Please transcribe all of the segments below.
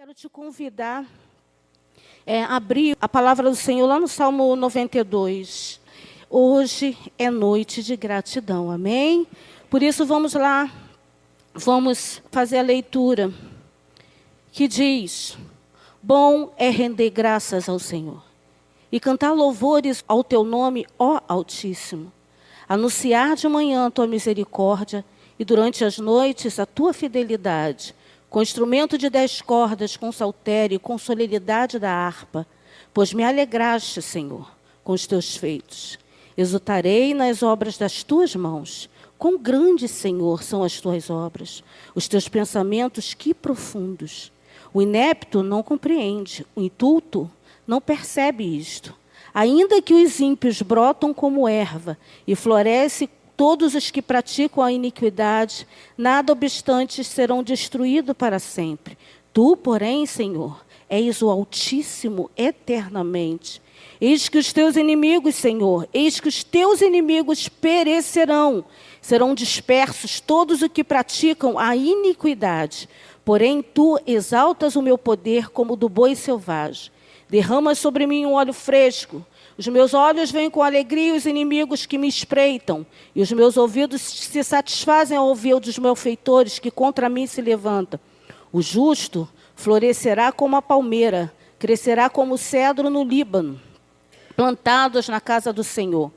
Quero te convidar a abrir a palavra do Senhor lá no Salmo 92. Hoje é noite de gratidão, amém? Por isso vamos lá, vamos fazer a leitura que diz: bom é render graças ao Senhor e cantar louvores ao teu nome, ó Altíssimo. Anunciar de manhã a tua misericórdia e durante as noites a tua fidelidade, com instrumento de 10 cordas, com saltério e com solenidade da harpa, pois me alegraste, Senhor, com os teus feitos. Exultarei nas obras das tuas mãos. Quão grandes, Senhor, são as tuas obras, os teus pensamentos, que profundos. O inepto não compreende, o inculto não percebe isto. Ainda que os ímpios brotam como erva e florescem todos os que praticam a iniquidade, nada obstante serão destruídos para sempre. Tu, porém, Senhor, és o Altíssimo eternamente. Eis que os teus inimigos, Senhor, eis que os teus inimigos perecerão. Serão dispersos todos os que praticam a iniquidade. Porém, tu exaltas o meu poder como do boi selvagem. Derramas sobre mim um óleo fresco. Os meus olhos veem com alegria os inimigos que me espreitam, e os meus ouvidos se satisfazem ao ouvir dos malfeitores que contra mim se levantam. O justo florescerá como a palmeira, crescerá como o cedro no Líbano, plantados na casa do Senhor.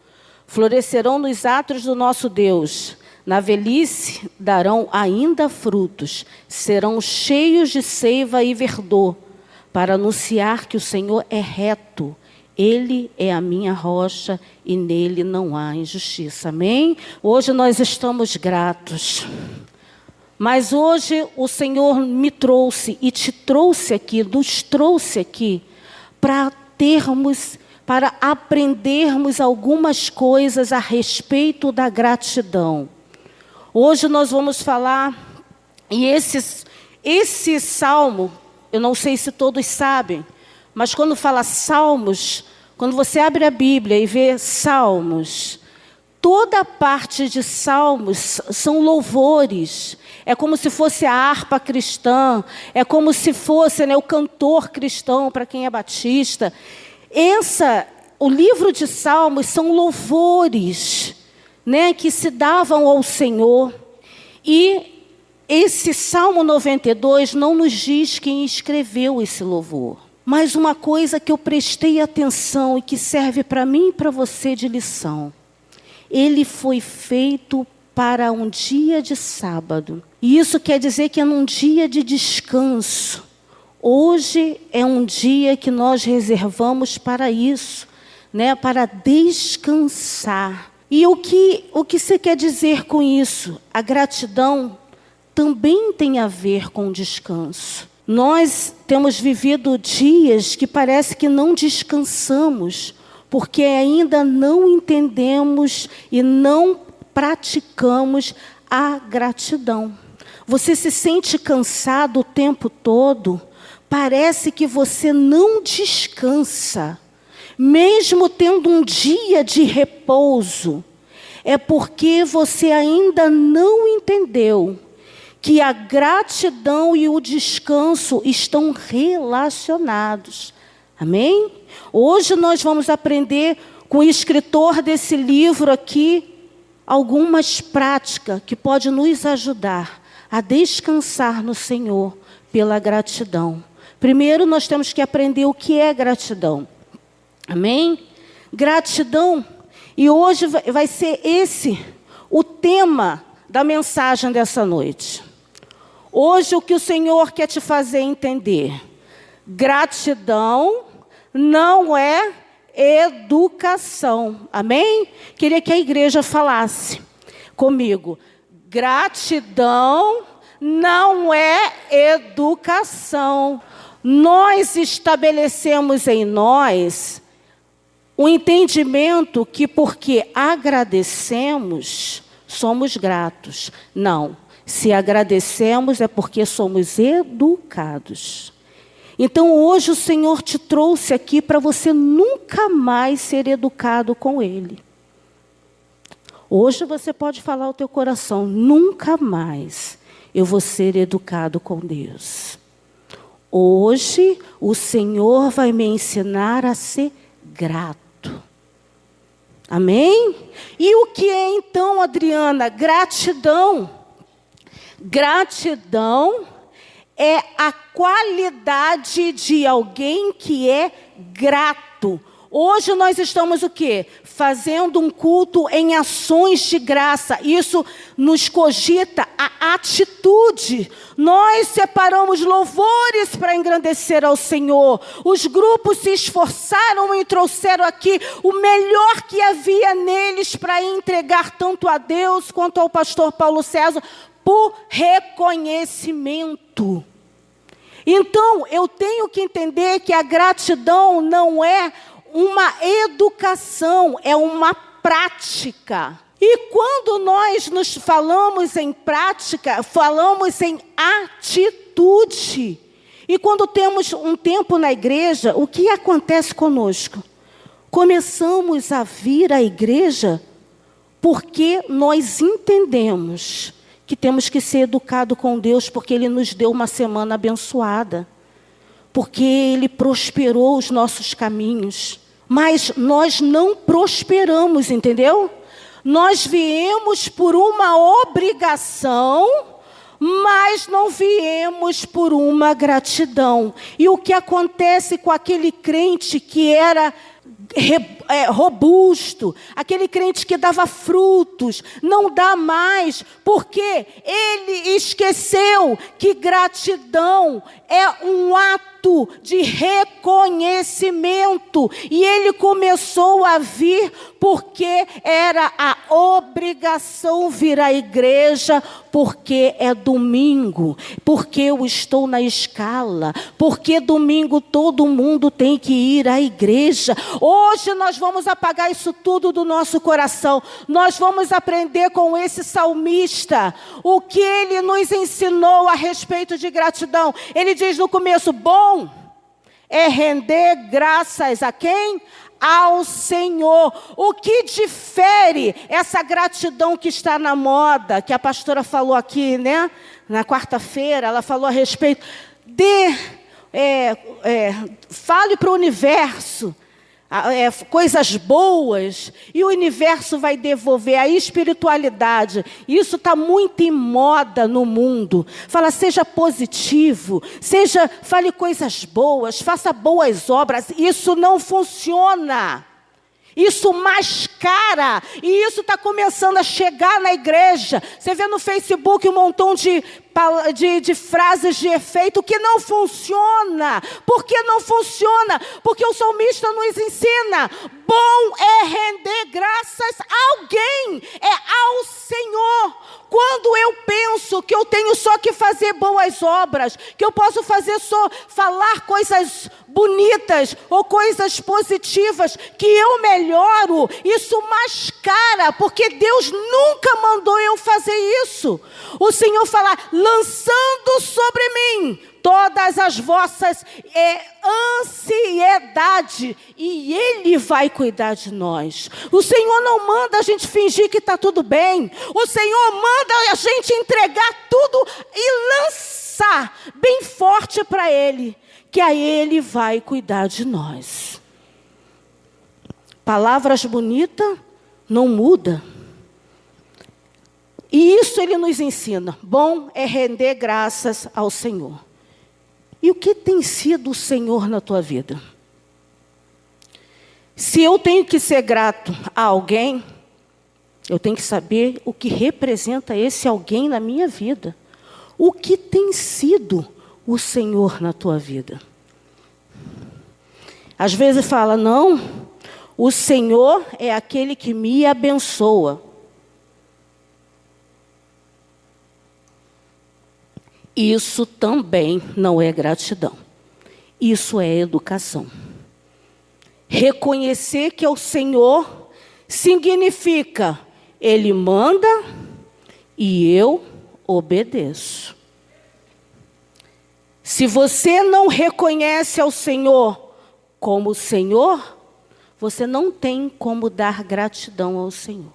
Florescerão nos átrios do nosso Deus. Na velhice darão ainda frutos, serão cheios de seiva e verdor, para anunciar que o Senhor é reto. Ele é a minha rocha e nele não há injustiça. Amém? Hoje nós estamos gratos. Mas hoje o Senhor me trouxe e te trouxe aqui, nos trouxe aqui, para aprendermos algumas coisas a respeito da gratidão. Hoje nós vamos falar, e esse salmo, eu não sei se todos sabem, mas quando fala salmos, quando você abre a Bíblia e vê salmos, toda a parte de salmos são louvores. É como se fosse a harpa cristã, é como se fosse, o cantor cristão, para quem é batista. O livro de salmos são louvores, que se davam ao Senhor. E esse Salmo 92 não nos diz quem escreveu esse louvor. Mas uma coisa que eu prestei atenção e que serve para mim e para você de lição. Ele foi feito para um dia de sábado. E isso quer dizer que é num dia de descanso. Hoje é um dia que nós reservamos para isso, para descansar. E o que você quer dizer com isso? A gratidão também tem a ver com o descanso. Nós temos vivido dias que parece que não descansamos, porque ainda não entendemos e não praticamos a gratidão. Você se sente cansado o tempo todo, parece que você não descansa, mesmo tendo um dia de repouso. É porque você ainda não entendeu que a gratidão e o descanso estão relacionados. Amém? Hoje nós vamos aprender com o escritor desse livro aqui algumas práticas que podem nos ajudar a descansar no Senhor pela gratidão. Primeiro nós temos que aprender o que é gratidão. Amém? Gratidão. E hoje vai ser esse o tema da mensagem dessa noite. Hoje o que o Senhor quer te fazer entender: gratidão não é educação. Amém? Queria que a igreja falasse comigo. Gratidão não é educação. Nós estabelecemos em nós o entendimento que porque agradecemos, somos gratos. Não. Se agradecemos é porque somos educados. Então hoje o Senhor te trouxe aqui para você nunca mais ser educado com Ele. Hoje você pode falar ao teu coração: nunca mais eu vou ser educado com Deus. Hoje o Senhor vai me ensinar a ser grato. Amém? E o que é então, Adriana? Gratidão. Gratidão é a qualidade de alguém que é grato. Hoje nós estamos o quê? Fazendo um culto em ações de graça. Isso nos cogita a atitude. Nós separamos louvores para engrandecer ao Senhor. Os grupos se esforçaram e trouxeram aqui o melhor que havia neles para entregar tanto a Deus quanto ao pastor Paulo César por reconhecimento. Então, eu tenho que entender que a gratidão não é uma educação, é uma prática. E quando nós nos falamos em prática, falamos em atitude. E quando temos um tempo na igreja, o que acontece conosco? Começamos a vir à igreja porque nós entendemos que temos que ser educados com Deus, porque Ele nos deu uma semana abençoada, porque Ele prosperou os nossos caminhos. Mas nós não prosperamos, entendeu? Nós viemos por uma obrigação, mas não viemos por uma gratidão. E o que acontece com aquele crente que era robusto, aquele crente que dava frutos, não dá mais, porque ele esqueceu que gratidão é um ato de reconhecimento, e ele começou a vir porque era a obrigação vir à igreja, porque é domingo, porque eu estou na escala, porque domingo todo mundo tem que ir à igreja. Hoje nós vamos apagar isso tudo do nosso coração. Nós vamos aprender com esse salmista o que ele nos ensinou a respeito de gratidão. Ele diz no começo: bom é render graças a quem? Ao Senhor. O que difere essa gratidão que está na moda, que a pastora falou aqui, né? Na quarta-feira, ela falou a respeito de fale para o universo coisas boas, e o universo vai devolver a espiritualidade. Isso está muito em moda no mundo. Fala, seja positivo, fale coisas boas, faça boas obras. Isso não funciona. Isso mascara, e isso está começando a chegar na igreja. Você vê no Facebook um montão de frases de efeito que não funciona. Por que não funciona? Porque o salmista nos ensina: bom é render graças a alguém, é ao Senhor. Quando eu penso que eu tenho só que fazer boas obras, que eu posso falar coisas bonitas ou coisas positivas, que eu melhoro, isso mascara, porque Deus nunca mandou eu fazer isso. O Senhor fala: lançando sobre mim todas as vossas ansiedade, e Ele vai cuidar de nós. O Senhor não manda a gente fingir que está tudo bem. O Senhor manda a gente entregar tudo e lançar bem forte para Ele, que a Ele vai cuidar de nós. Palavras bonitas não mudam. E isso Ele nos ensina. Bom é render graças ao Senhor. E o que tem sido o Senhor na tua vida? Se eu tenho que ser grato a alguém, eu tenho que saber o que representa esse alguém na minha vida. O que tem sido o Senhor na tua vida? Às vezes fala, não, o Senhor é aquele que me abençoa. Isso também não é gratidão. Isso é educação. Reconhecer que é o Senhor significa Ele manda e eu obedeço. Se você não reconhece ao Senhor como Senhor, você não tem como dar gratidão ao Senhor.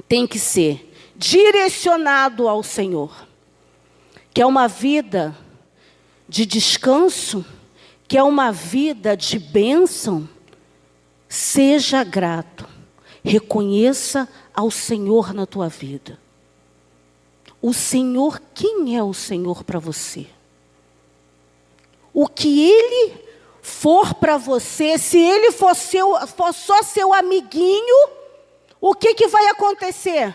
Tem que ser direcionado ao Senhor, que é uma vida de descanso, quer uma vida de bênção, seja grato. Reconheça ao Senhor na tua vida. O Senhor, quem é o Senhor para você? O que Ele for para você, se Ele for só seu amiguinho, o que vai acontecer?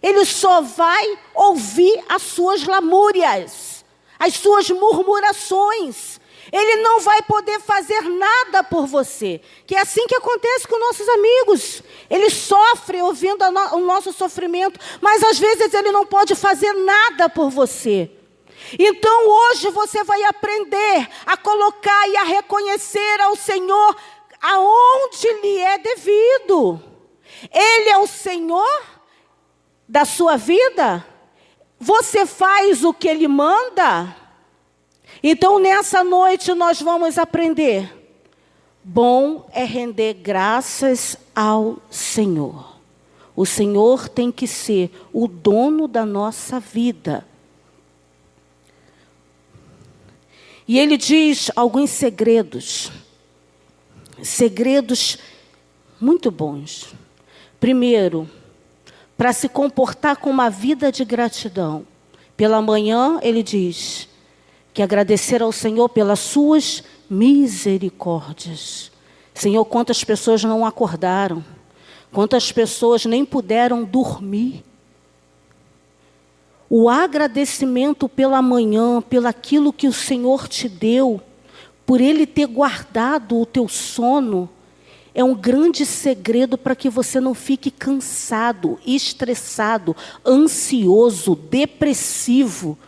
Ele só vai ouvir as suas lamúrias, as suas murmurações. Ele não vai poder fazer nada por você. Que é assim que acontece com nossos amigos. Eles sofrem ouvindo o nosso sofrimento, mas às vezes ele não pode fazer nada por você. Então hoje você vai aprender a colocar e a reconhecer ao Senhor aonde lhe é devido. Ele é o Senhor da sua vida? Você faz o que Ele manda? Então, nessa noite, nós vamos aprender. Bom é render graças ao Senhor. O Senhor tem que ser o dono da nossa vida. E Ele diz alguns segredos. Segredos muito bons. Primeiro, para se comportar com uma vida de gratidão. Pela manhã, Ele diz que agradecer ao Senhor pelas suas misericórdias. Senhor, quantas pessoas não acordaram, quantas pessoas nem puderam dormir. O agradecimento pela manhã, pelaquilo que o Senhor te deu, por Ele ter guardado o teu sono, é um grande segredo para que você não fique cansado, estressado, ansioso, depressivo.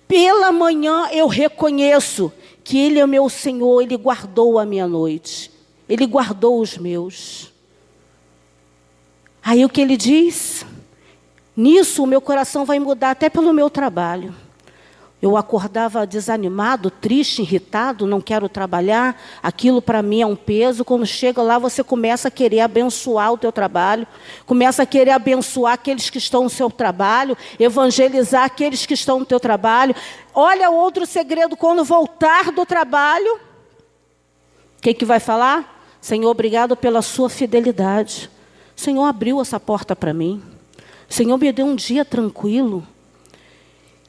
Pela manhã eu reconheço que Ele é o meu Senhor, Ele guardou a minha noite. Ele guardou os meus. Aí o que Ele diz? Nisso o meu coração vai mudar até pelo meu trabalho. Eu acordava desanimado, triste, irritado, não quero trabalhar. Aquilo para mim é um peso. Quando chega lá, você começa a querer abençoar o teu trabalho. Começa a querer abençoar aqueles que estão no seu trabalho. Evangelizar aqueles que estão no teu trabalho. Olha outro segredo, quando voltar do trabalho. O que vai falar? Senhor, obrigado pela sua fidelidade. O Senhor abriu essa porta para mim. O Senhor me deu um dia tranquilo.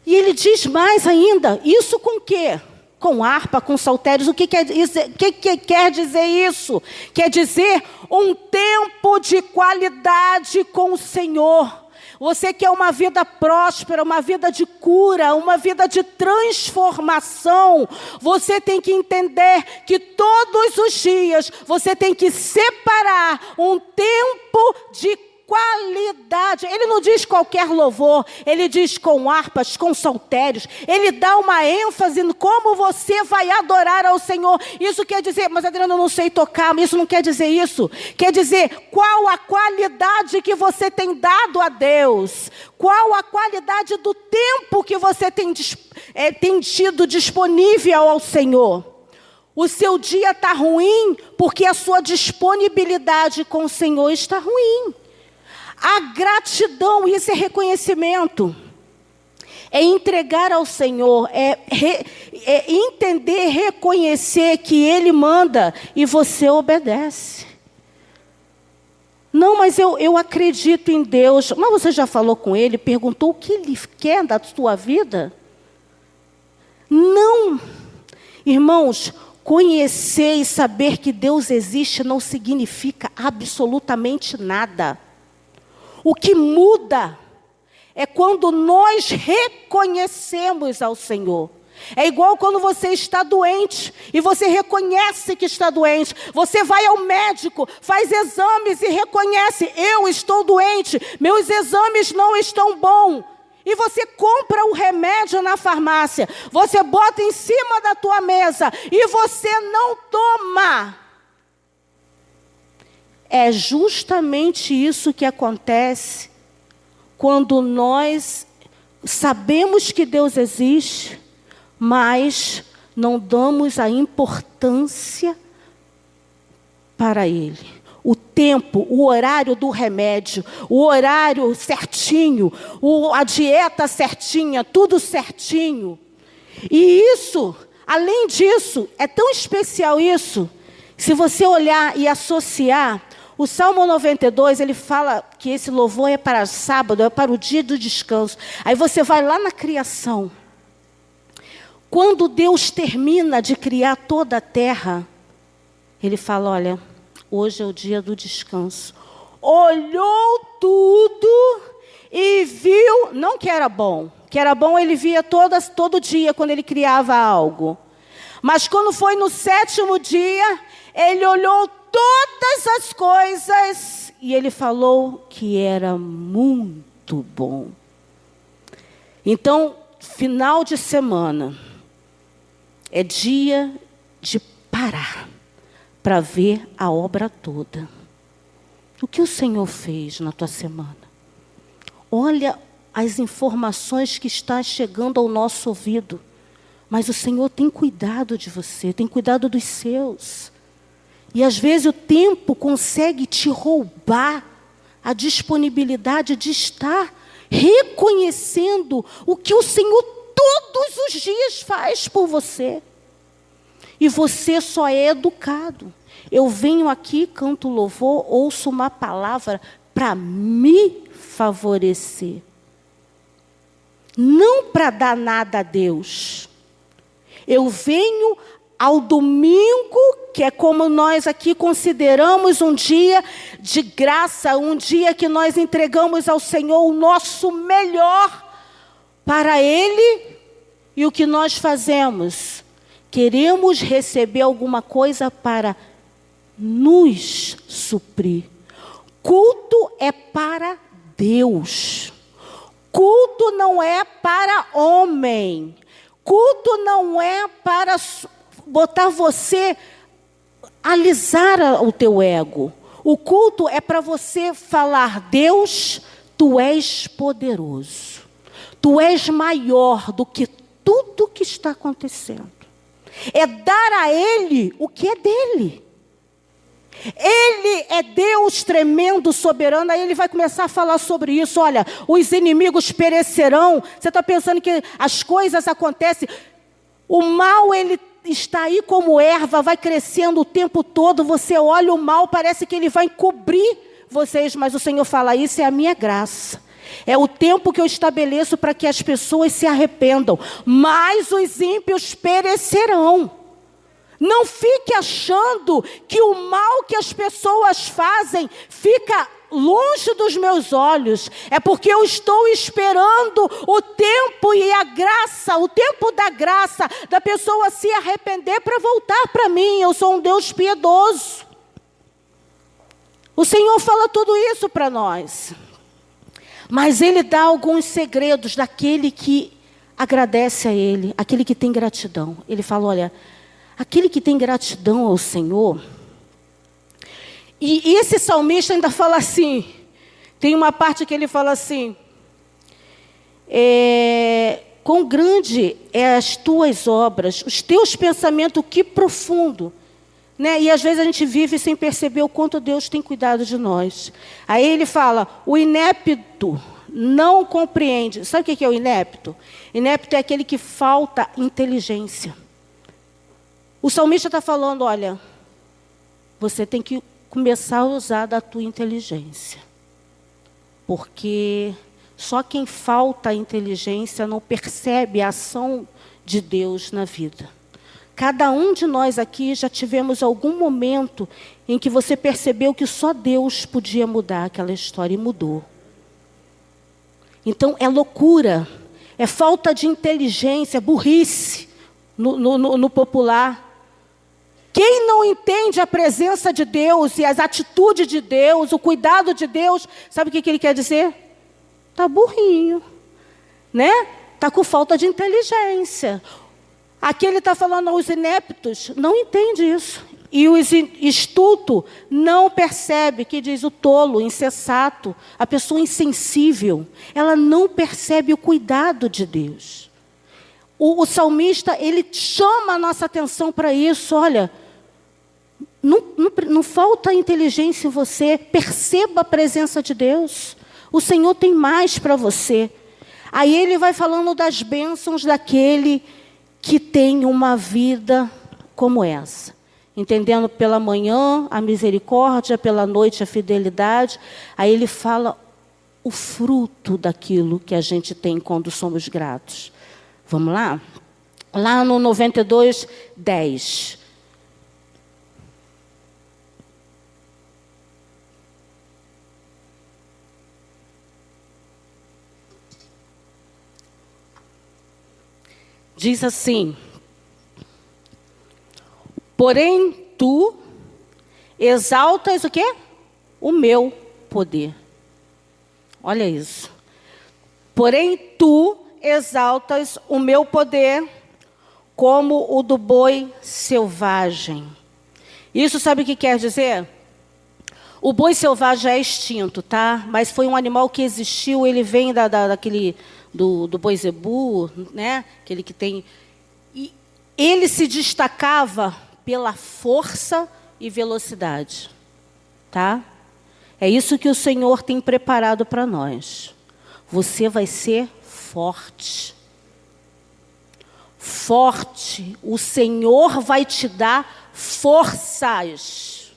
E Ele diz mais ainda, isso com o quê? Com harpa, com saltérios. O que quer dizer isso? Quer dizer um tempo de qualidade com o Senhor. Você quer uma vida próspera, uma vida de cura, uma vida de transformação. Você tem que entender que todos os dias você tem que separar um tempo de qualidade. Ele não diz qualquer louvor, Ele diz com harpas, com saltérios. Ele dá uma ênfase em como você vai adorar ao Senhor. Isso quer dizer, mas Adriana, eu não sei tocar, mas isso não quer dizer isso. Quer dizer, qual a qualidade que você tem dado a Deus? Qual a qualidade do tempo que você tem tido disponível ao Senhor? O seu dia está ruim porque a sua disponibilidade com o Senhor está ruim. A gratidão, isso é reconhecimento. É entregar ao Senhor, é entender, reconhecer que Ele manda e você obedece. Não, mas eu acredito em Deus. Mas você já falou com Ele, perguntou o que Ele quer da sua vida? Não. Irmãos, conhecer e saber que Deus existe não significa absolutamente nada. O que muda é quando nós reconhecemos ao Senhor. É igual quando você está doente e você reconhece que está doente. Você vai ao médico, faz exames e reconhece: eu estou doente, meus exames não estão bons. E você compra o remédio na farmácia, você bota em cima da tua mesa e você não toma. É justamente isso que acontece quando nós sabemos que Deus existe, mas não damos a importância para Ele. O tempo, o horário do remédio, o horário certinho, a dieta certinha, tudo certinho. E isso, além disso, é tão especial isso, se você olhar e associar, o Salmo 92, ele fala que esse louvor é para sábado, é para o dia do descanso. Aí você vai lá na criação. Quando Deus termina de criar toda a terra, Ele fala, olha, hoje é o dia do descanso. Olhou tudo e viu, não que era bom ele via todo dia quando Ele criava algo. Mas quando foi no 7º dia, Ele olhou todas as coisas e Ele falou que era muito bom. Então, final de semana é dia de parar para ver a obra toda. O que o Senhor fez na tua semana? Olha as informações que estão chegando ao nosso ouvido. Mas o Senhor tem cuidado de você, tem cuidado dos seus. E às vezes o tempo consegue te roubar a disponibilidade de estar reconhecendo o que o Senhor todos os dias faz por você. E você só é educado. Eu venho aqui, canto louvor, ouço uma palavra para me favorecer. Não para dar nada a Deus. Eu venho ao domingo, que é como nós aqui consideramos um dia de graça, um dia que nós entregamos ao Senhor o nosso melhor para Ele. E o que nós fazemos? Queremos receber alguma coisa para nos suprir. Culto é para Deus. Culto não é para homem. Culto não é para botar você, alisar o teu ego. O culto é para você falar, Deus, Tu és poderoso. Tu és maior do que tudo que está acontecendo. É dar a Ele o que é dele. Ele é Deus tremendo, soberano. Aí Ele vai começar a falar sobre isso. Olha, os inimigos perecerão. Você está pensando que as coisas acontecem. O mal, ele está aí como erva, vai crescendo o tempo todo. Você olha o mal, parece que ele vai encobrir vocês. Mas o Senhor fala, isso é a minha graça. É o tempo que eu estabeleço para que as pessoas se arrependam. Mas os ímpios perecerão. Não fique achando que o mal que as pessoas fazem fica longe dos meus olhos. É porque eu estou esperando o tempo e a graça, o tempo da graça, da pessoa se arrepender para voltar para mim. Eu sou um Deus piedoso. O Senhor fala tudo isso para nós. Mas Ele dá alguns segredos daquele que agradece a Ele, aquele que tem gratidão. Ele fala, olha, aquele que tem gratidão ao Senhor. E esse salmista ainda fala assim, tem uma parte que ele fala assim, quão grande é as tuas obras, os teus pensamentos, que profundo. Né? E às vezes a gente vive sem perceber o quanto Deus tem cuidado de nós. Aí ele fala, o inepto não compreende. Sabe o que é o inepto? Inepto é aquele que falta inteligência. O salmista está falando, olha, você tem que começar a usar da tua inteligência. Porque só quem falta inteligência não percebe a ação de Deus na vida. Cada um de nós aqui já tivemos algum momento em que você percebeu que só Deus podia mudar aquela história e mudou. Então é loucura, é falta de inteligência, burrice no popular. Quem não entende a presença de Deus e as atitudes de Deus, o cuidado de Deus, sabe o que Ele quer dizer? Está burrinho, né? Está com falta de inteligência. Aqui Ele está falando aos ineptos, não entende isso. E o estulto não percebe, que diz o tolo, insensato, a pessoa insensível, ela não percebe o cuidado de Deus. O salmista, ele chama a nossa atenção para isso. Olha, não falta inteligência em você. Perceba a presença de Deus. O Senhor tem mais para você. Aí ele vai falando das bênçãos daquele que tem uma vida como essa. Entendendo pela manhã a misericórdia, pela noite a fidelidade. Aí ele fala o fruto daquilo que a gente tem quando somos gratos. Vamos lá? Lá no 92, 10. Diz assim: porém tu exaltas o quê? O meu poder. Olha isso. Porém tu exaltas o meu poder como o do boi selvagem. Isso sabe o que quer dizer? O boi selvagem é extinto, tá? Mas foi um animal que existiu, ele vem daquele do boi zebu, né? Aquele que tem... E ele se destacava pela força e velocidade, tá? É isso que o Senhor tem preparado para nós. Você vai ser forte. Forte. O Senhor vai te dar forças.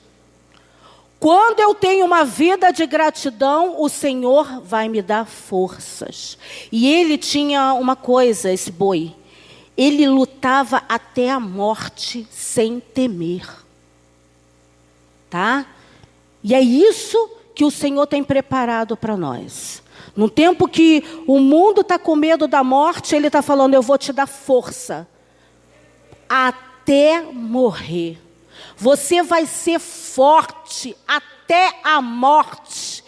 Quando eu tenho uma vida de gratidão, o Senhor vai me dar forças. E ele tinha uma coisa, esse boi. Ele lutava até a morte sem temer. Tá? E é isso que o Senhor tem preparado para nós. No tempo que o mundo está com medo da morte, Ele está falando, eu vou te dar força. Até morrer. Você vai ser forte até a morte.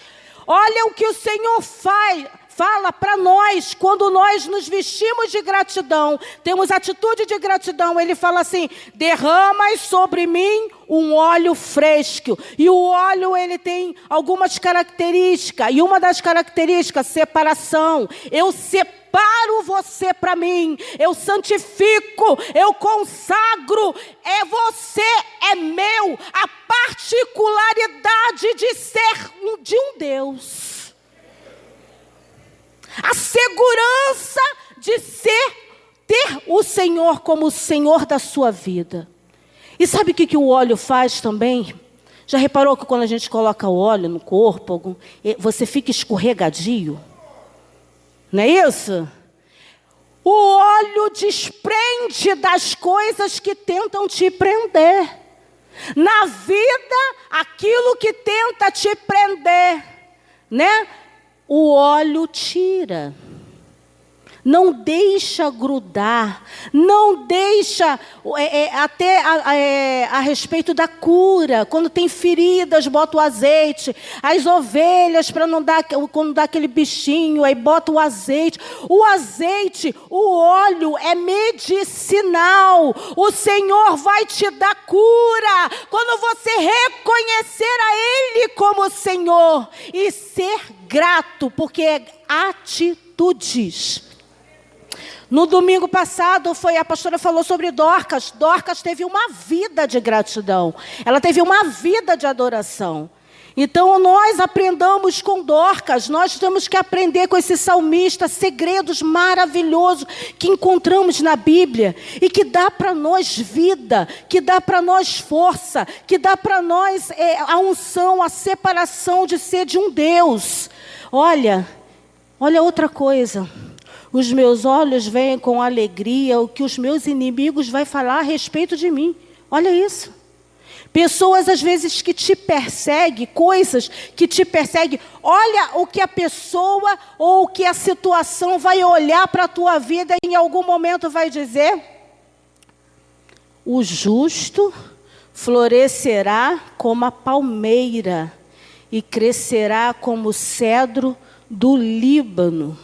Olha o que o Senhor fala para nós, quando nós nos vestimos de gratidão, temos atitude de gratidão. Ele fala assim, derramas sobre mim um óleo fresco. E o óleo, ele tem algumas características. E uma das características, separação. Eu separo você para mim. Eu santifico, eu consagro. Você é meu. A particularidade de ser de um Deus. A segurança de ter o Senhor como o Senhor da sua vida. E sabe o que o óleo faz também? Já reparou que quando a gente coloca o óleo no corpo, você fica escorregadio? Não é isso? O óleo desprende das coisas que tentam te prender. Na vida, aquilo que tenta te prender, né? O óleo tira. Não deixa grudar. Não deixa, até a respeito da cura. Quando tem feridas, bota o azeite. As ovelhas, para não dar, quando dá aquele bichinho, aí bota o azeite. O azeite, o óleo é medicinal. O Senhor vai te dar cura. Quando você reconhecer a Ele como Senhor. E ser grato, porque é atitudes. No domingo passado, a pastora falou sobre Dorcas. Dorcas teve uma vida de gratidão. Ela teve uma vida de adoração. Então, nós aprendamos com Dorcas. Nós temos que aprender com esse salmista segredos maravilhosos que encontramos na Bíblia. E que dá para nós vida, que dá para nós força, que dá para nós a unção, a separação de ser de um Deus. Olha outra coisa. Os meus olhos veem com alegria o que os meus inimigos vão falar a respeito de mim. Olha isso. Pessoas, às vezes, que te perseguem, coisas que te perseguem. Olha o que a pessoa ou o que a situação vai olhar para a tua vida e em algum momento vai dizer: o justo florescerá como a palmeira e crescerá como o cedro do Líbano.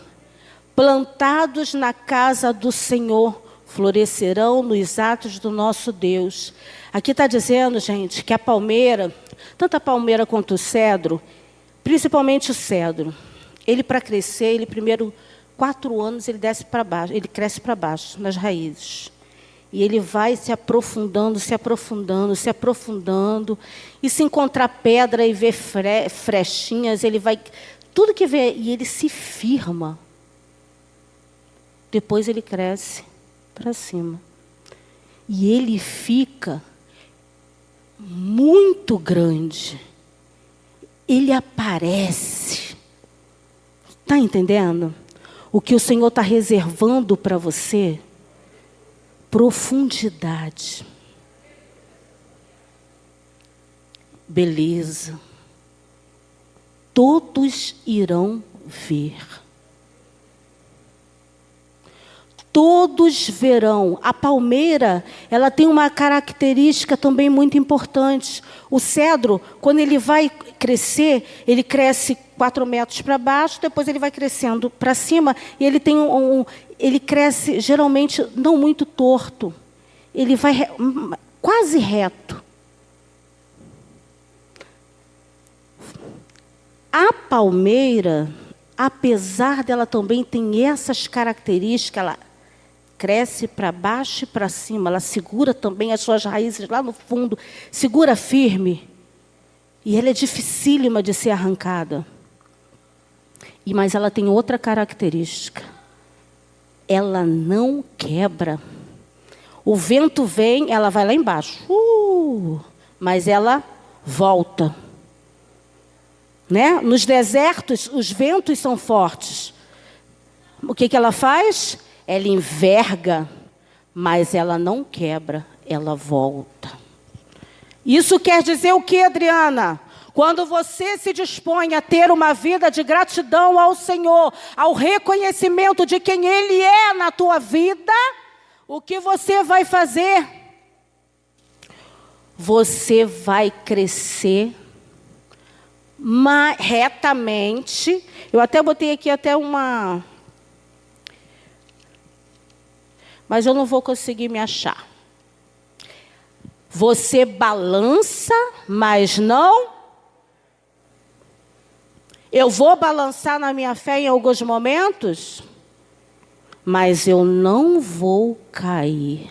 Plantados na casa do Senhor, florescerão nos atos do nosso Deus. Aqui está dizendo, gente, que a palmeira, tanto a palmeira quanto o cedro, principalmente o cedro, ele para crescer, ele primeiro, 4 anos, ele desce para baixo, ele cresce para baixo, nas raízes. E ele vai se aprofundando, se aprofundando, se aprofundando. E se encontrar pedra e ver frechinhas, ele vai... Tudo que vê, e ele se firma. Depois ele cresce. para cima. E ele fica muito grande. Ele aparece. Está entendendo? O que o Senhor está reservando para você? Profundidade. Beleza. Todos irão ver. Todos verão. A palmeira, ela tem uma característica também muito importante. O cedro, quando ele vai crescer, ele cresce 4 metros para baixo, depois ele vai crescendo para cima, e ele tem ele cresce geralmente não muito torto. Ele vai quase reto. A palmeira, apesar dela também ter essas características, ela cresce para baixo e para cima, ela segura também as suas raízes lá no fundo, segura firme. E ela é dificílima de ser arrancada. Mas ela tem outra característica. Ela não quebra. O vento vem, ela vai lá embaixo. Mas ela volta. Né? Nos desertos, os ventos são fortes. O que ela faz? Ela enverga, mas ela não quebra, ela volta. Isso quer dizer o que, Adriana? Quando você se dispõe a ter uma vida de gratidão ao Senhor, ao reconhecimento de quem Ele é na tua vida, o que você vai fazer? Você vai crescer retamente. Eu até botei aqui uma... Mas eu não vou conseguir me achar. Você balança, mas não... Eu vou balançar na minha fé em alguns momentos, mas eu não vou cair.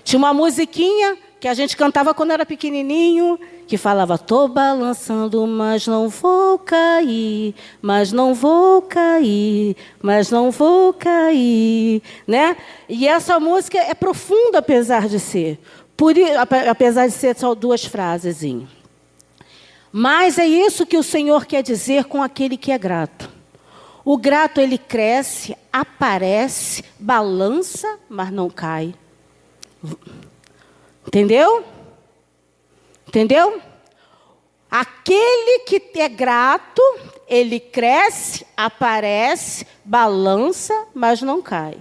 Tinha uma musiquinha que a gente cantava quando era pequenininho, que falava: tô balançando, mas não vou cair, mas não vou cair, mas não vou cair, né? E essa música é profunda, apesar de ser só 2 frasezinhas. Mas é isso que o Senhor quer dizer com aquele que é grato. O grato, ele cresce, aparece, balança, mas não cai. Entendeu? Entendeu? Aquele que é grato, ele cresce, aparece, balança, mas não cai.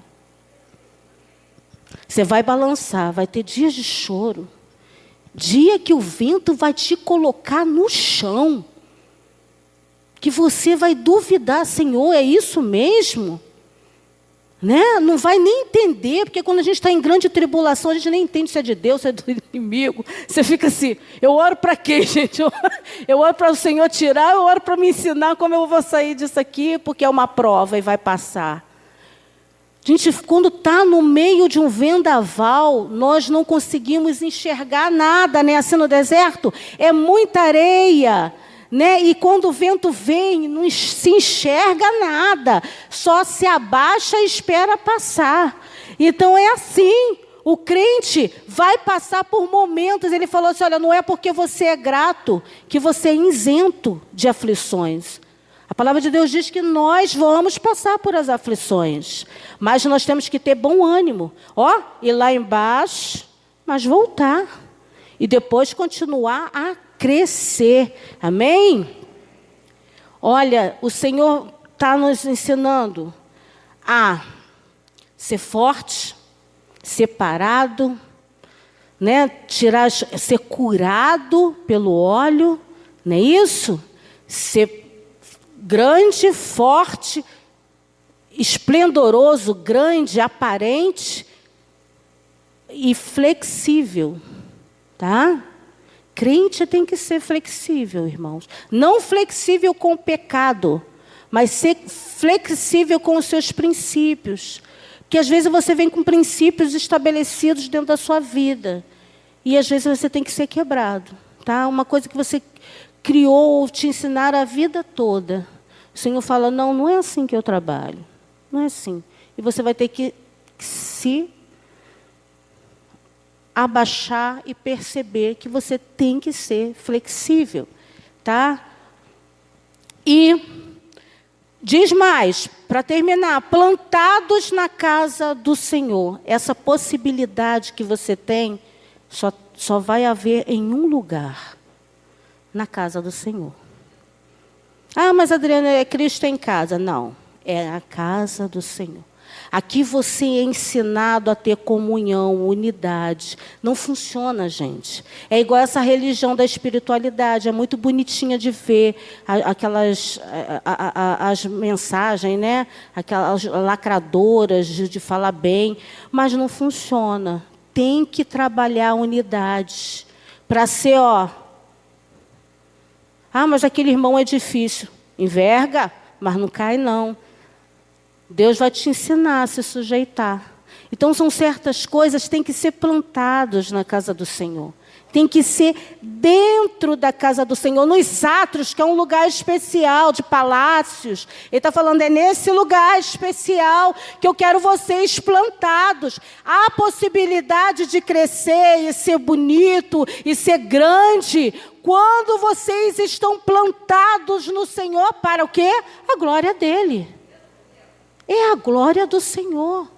Você vai balançar, vai ter dias de choro. Dia que o vento vai te colocar no chão. Que você vai duvidar: Senhor, é isso mesmo? Né? Não vai nem entender, porque quando a gente está em grande tribulação, a gente nem entende se é de Deus, se é do inimigo. Você fica assim: eu oro para quê, gente? Eu oro para o Senhor tirar, eu oro para me ensinar como eu vou sair disso aqui, porque é uma prova e vai passar. Gente, quando está no meio de um vendaval, nós não conseguimos enxergar nada, né? Assim no deserto, é muita areia, né? E quando o vento vem, não se enxerga nada, só se abaixa e espera passar. Então é assim, o crente vai passar por momentos. Ele falou assim: olha, não é porque você é grato que você é isento de aflições. A palavra de Deus diz que nós vamos passar por as aflições, mas nós temos que ter bom ânimo. Ir lá embaixo, mas voltar. E depois continuar a crescer. Amém? Olha, o Senhor está nos ensinando a ser forte, separado, né? Ser curado pelo óleo, não é isso? Ser grande, forte, esplendoroso, grande, aparente e flexível, tá? Crente tem que ser flexível, irmãos. Não flexível com o pecado, mas ser flexível com os seus princípios. Porque às vezes você vem com princípios estabelecidos dentro da sua vida. E às vezes você tem que ser quebrado, tá? Uma coisa que você criou ou te ensinaram a vida toda. O Senhor fala: não, não é assim que eu trabalho. Não é assim. E você vai ter que que se abaixar e perceber que você tem que ser flexível, tá? E diz mais, para terminar, plantados na casa do Senhor. Essa possibilidade que você tem só vai haver em um lugar, na casa do Senhor. Ah, mas Adriana, é Cristo em casa. Não, é a casa do Senhor. Aqui você é ensinado a ter comunhão, unidade. Não funciona, gente. É igual essa religião da espiritualidade. É muito bonitinha de ver as mensagens, né? Aquelas lacradoras de falar bem. Mas não funciona. Tem que trabalhar a unidade. Para ser, ah, mas aquele irmão é difícil. Enverga, mas não cai não. Deus vai te ensinar a se sujeitar. Então, são certas coisas que têm que ser plantadas na casa do Senhor. Tem que ser dentro da casa do Senhor, nos átrios, que é um lugar especial, de palácios. Ele está falando, é nesse lugar especial que eu quero vocês plantados. Há possibilidade de crescer e ser bonito e ser grande quando vocês estão plantados no Senhor para o quê? A glória dele. É a glória do Senhor.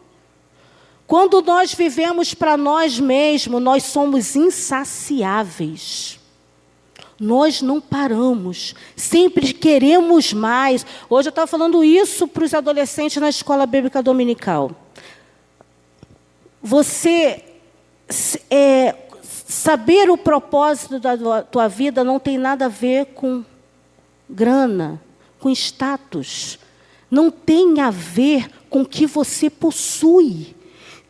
Quando nós vivemos para nós mesmos, nós somos insaciáveis. Nós não paramos. Sempre queremos mais. Hoje eu estava falando isso para os adolescentes na escola bíblica dominical. Você saber o propósito da tua vida não tem nada a ver com grana, com status. Não tem a ver com o que você possui.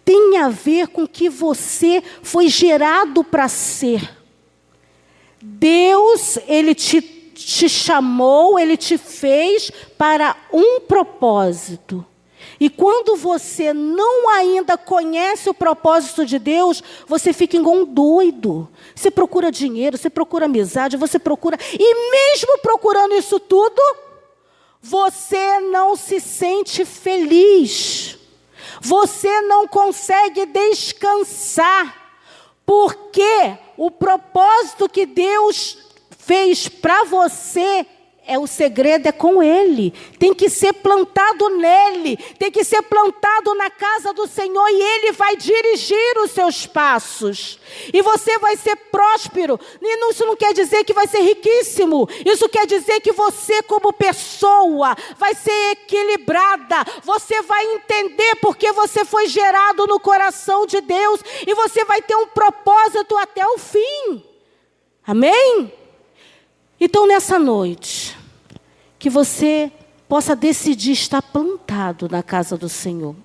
Tem a ver com o que você foi gerado para ser. Deus, Ele te chamou, Ele te fez para um propósito. E quando você não ainda conhece o propósito de Deus, você fica igual um doido. Você procura dinheiro, você procura amizade, você procura... E mesmo procurando isso tudo, você não se sente feliz. Você não consegue descansar. Porque o propósito que Deus fez para você, o segredo é com Ele. Tem que ser plantado nele. Tem que ser plantado na casa do Senhor. E Ele vai dirigir os seus passos. E você vai ser próspero. E isso não quer dizer que vai ser riquíssimo. Isso quer dizer que você, como pessoa, vai ser equilibrada. Você vai entender porque você foi gerado no coração de Deus. E você vai ter um propósito até o fim. Amém? Então, nessa noite, que você possa decidir estar plantado na casa do Senhor.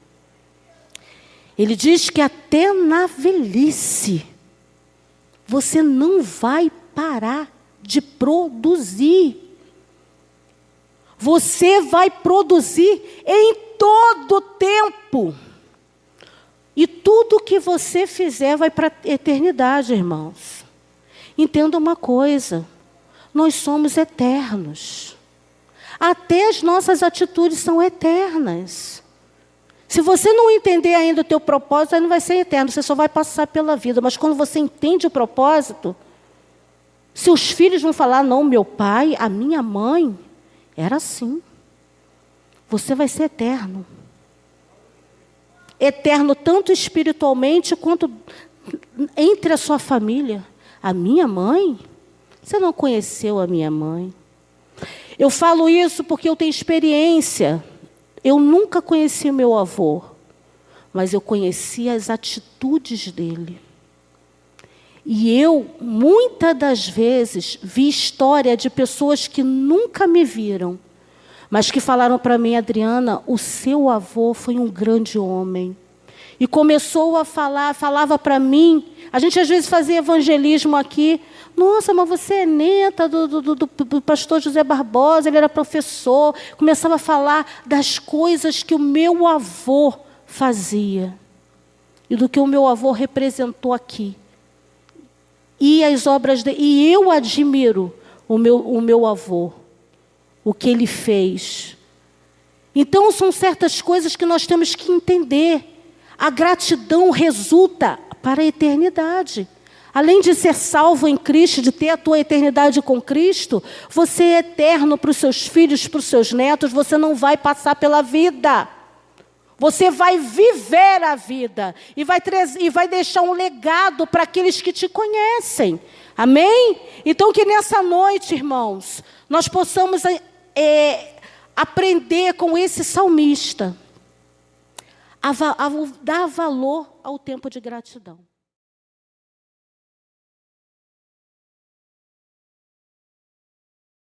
Ele diz que até na velhice, você não vai parar de produzir. Você vai produzir em todo tempo. E tudo que você fizer vai para a eternidade, irmãos. Entenda uma coisa. Nós somos eternos. Até as nossas atitudes são eternas. Se você não entender ainda o teu propósito, aí não vai ser eterno, você só vai passar pela vida. Mas quando você entende o propósito, seus filhos vão falar, não, meu pai, a minha mãe, era assim. Você vai ser eterno. Eterno tanto espiritualmente, quanto entre a sua família. A minha mãe... Você não conheceu a minha mãe. Eu falo isso porque eu tenho experiência. Eu nunca conheci meu avô, mas eu conheci as atitudes dele. E eu, muitas das vezes, vi história de pessoas que nunca me viram, mas que falaram para mim, Adriana, o seu avô foi um grande homem. E começou a falar, falava para mim, a gente às vezes fazia evangelismo aqui, nossa, mas você é neta do pastor José Barbosa, ele era professor. Começava a falar das coisas que o meu avô fazia. E do que o meu avô representou aqui. E as obras dele. E eu admiro o meu avô. O que ele fez. Então, são certas coisas que nós temos que entender. A gratidão resulta para a eternidade. Além de ser salvo em Cristo, de ter a tua eternidade com Cristo, você é eterno para os seus filhos, para os seus netos, você não vai passar pela vida. Você vai viver a vida e vai deixar um legado para aqueles que te conhecem. Amém? Então que nessa noite, irmãos, nós possamos aprender com esse salmista a dar valor ao tempo de gratidão.